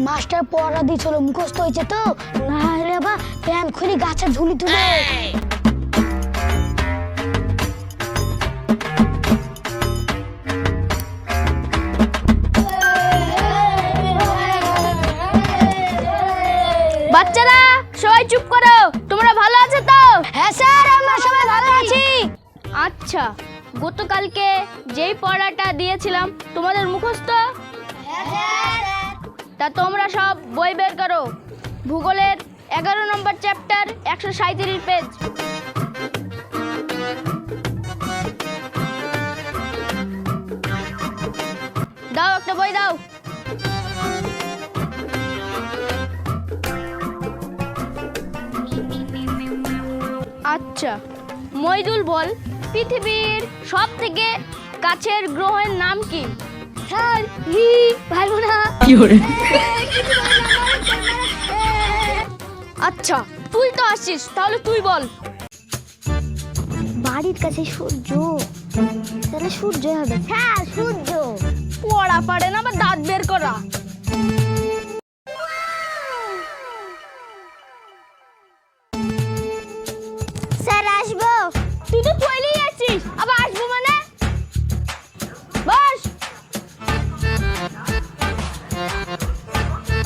Master পড়া দিয়েছিল মুখস্থ হয়েছে তো, না হলে আবার প্যান খুলে গাছে ঝুলি তুলে। বাচ্চারা সবাই চুপ করো, তোমরা ভালো আছো তো? হ্যাঁ স্যার, আমরা সবাই ভালো আছি। আচ্ছা, গতকালকে যেই পড়াটা দিয়েছিলাম তোমাদের মুখস্থ? তা তোমরা সব বই বের করো। ভূগোলের 11 নম্বর চ্যাপ্টার 137 পেজ। দাও একটা বই দাও। আচ্ছা মইদুল বল, পৃথিবীর সব থেকে কাছের গ্রহের নাম কি? স্যার ভালো না। আচ্ছা তুই তো আসিস, তাহলে তুই বল। বাড়ির কাছে সূর্য, তাহলে সূর্য হবে। হ্যাঁ সূর্য। পড়া পারে না, আবার দাঁত বের করা। স্যার আসবো। তুই তো চলেই আসিস, আবার আসবো মানে? বস।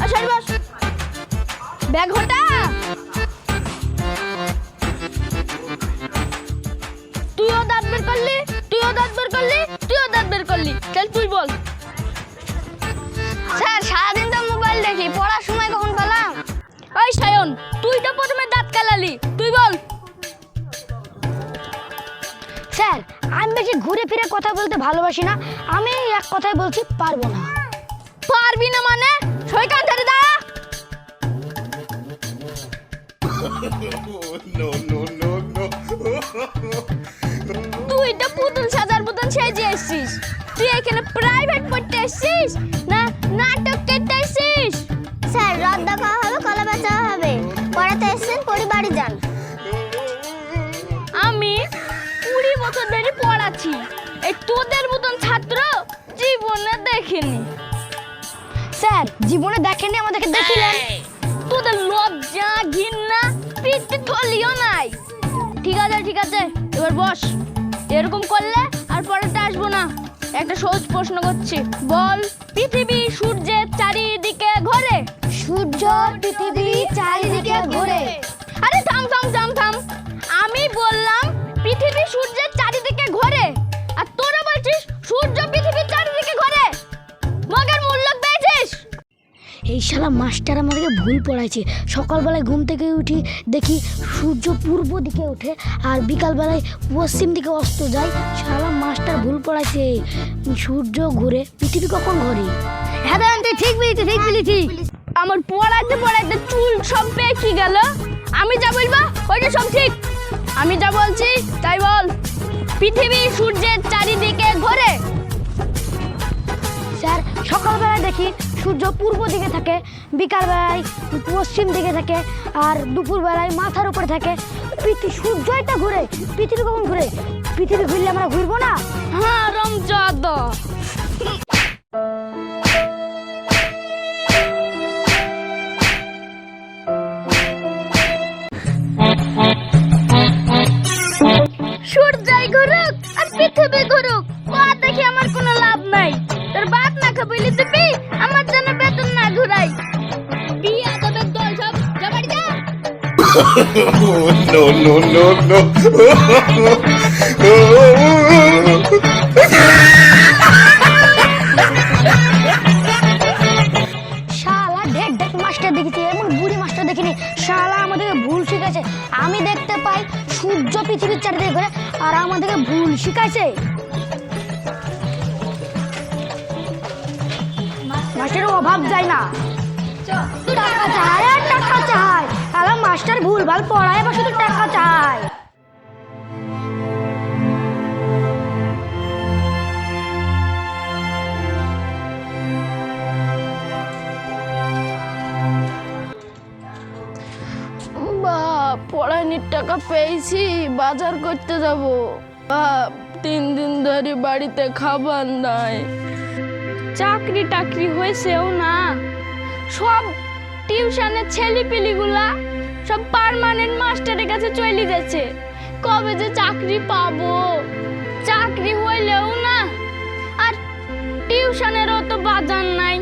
আসল বস। ব্যাগ হটা। তুইও দাঁত বের করলি, তুইও দাঁত বের করলি, তুইও দাঁত বের করলি। চল তুই বল। স্যার সারাদিন তো মোবাইল দেখি, পড়ার সময় কখন পেলাম? ওই সায়ন, তুই তো প্রথমে দাঁত কালালি, তুই বল। স্যার আমি বেশি ঘুরে ফিরে কথা বলতে ভালোবাসি না, আমি এক কথায় বলছি পারবো না। পারবি না মানে? সৈকান ধরে দাঁড়া। তুই তো পুতুল সাজার মতন সেজে এসছিস। তুই এখানে প্রাইভেট পড়তে এসছিস না নাটক করতে এসছিস? স্যার রাত দেখা হবে, কলা বেচা হবে, পড়াতে এসেছেন, পরিবারে যান। আমি 20 বছর ধরে পড়াচ্ছি, এই তোদের মতন ছাত্র জীবনে দেখিনি। স্যার জীবনে দেখেনি, আমাদেরকে দেখিলেন। তোদের লজ্জা ঘৃণা পিঠে থলিও নাই। ঠিক আছে ঠিক আছে, এবার বস। এরকম করলে আর পড়াতে আসবো না। একটা সহজ প্রশ্ন করছি, বল পৃথিবী সূর্যের চারিদিকে ঘোরে? সূর্য পৃথিবী চারিদিকে ঘোরে। আরে থাম থাম থাম থাম, আমি বললাম পৃথিবী সূর্যের চারিদিকে ঘোরে, আর তোরা বলছিস সূর্য পৃথিবীর চারিদিকে ঘোরে। মগের মূল্য পেয়েছিস? এই শালা মাস্টার আমাদেরকে ভুল পড়াইছে। সকালবেলায় ঘুম থেকে উঠি দেখি সূর্য পূর্ব দিকে ওঠে, আর বিকালবেলায় পশ্চিম দিকে অস্ত যায়। শালা মাস্টার ভুল পড়াইছে, সূর্য ঘুরে, পৃথিবী কখন ঘোরে? হ্যাঁ দাদা তুই ঠিক বলেছিস, ঠিক বলেছিস। আমার পড়াইতে পড়াইতে চুল সব পেকে গেল। আমি যা বলবো ওইটা সব ঠিক। আমি যা বলছি তাই বল। পৃথিবী সূর্যের চারিদিকে ঘোরে। স্যার সকালবেলায় দেখি সূর্য পূর্ব দিকে থাকে, বিকালবেলায় পশ্চিম দিকে থাকে, আর দুপুরবেলায় মাথার উপরে থাকে। সূর্যটা ঘুরে, পৃথিবী কখন ঘুরে? পৃথিবী ঘুরলে আমরা ঘুরবো না? হ্যাঁ রমজাদ। সূর্যই ঘুরুক আর পৃথিবী ঘুরুক, ও দেখে আমার কোনো লাভ নাই। তোর বাপ না খাবইলি দিবি, আমার জন্য বেতন না ঘুরাই। বিয়া দেবে দল সব জবাড়ি যা। No, no, no, no. শালা ঢেক ঢেক মাস্টার দেখেছি, এমন বুড়ি মাস্টার দেখিনি। শালা আমাদেরকে ভুল শিখাইছে। আমি দেখতে পাই সূর্য পৃথিবীর চারিদিকে ঘুরে, আর আমাদেরকে ভুল শিখাইছে। মাস্টারের অভাব যায় না, টাকা চায় আর টাকা চায়। শালা মাস্টার ভুল ভাল পড়ায়, আবার শুধু টাকা চায়। পড়ানির টাকা পেয়েছি, বাজার করতে যাব। 3 দিন ধরে বাড়িতে খাবার নাই। চাকরি টাকরি হয়েছেও না, সব টিউশনের ছেলেপিলিগুলা সব পার্মানেন্ট মাস্টারের কাছে চলে যাচ্ছে। কবে যে চাকরি পাবো? চাকরি হইলেও না, আর টিউশনেরও তো বাজার নাই।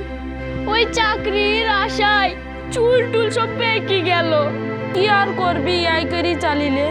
ওই চাকরির আশায় চুল টুল সব পেকে গেল। কি আর করবি, আই করি চালিলে।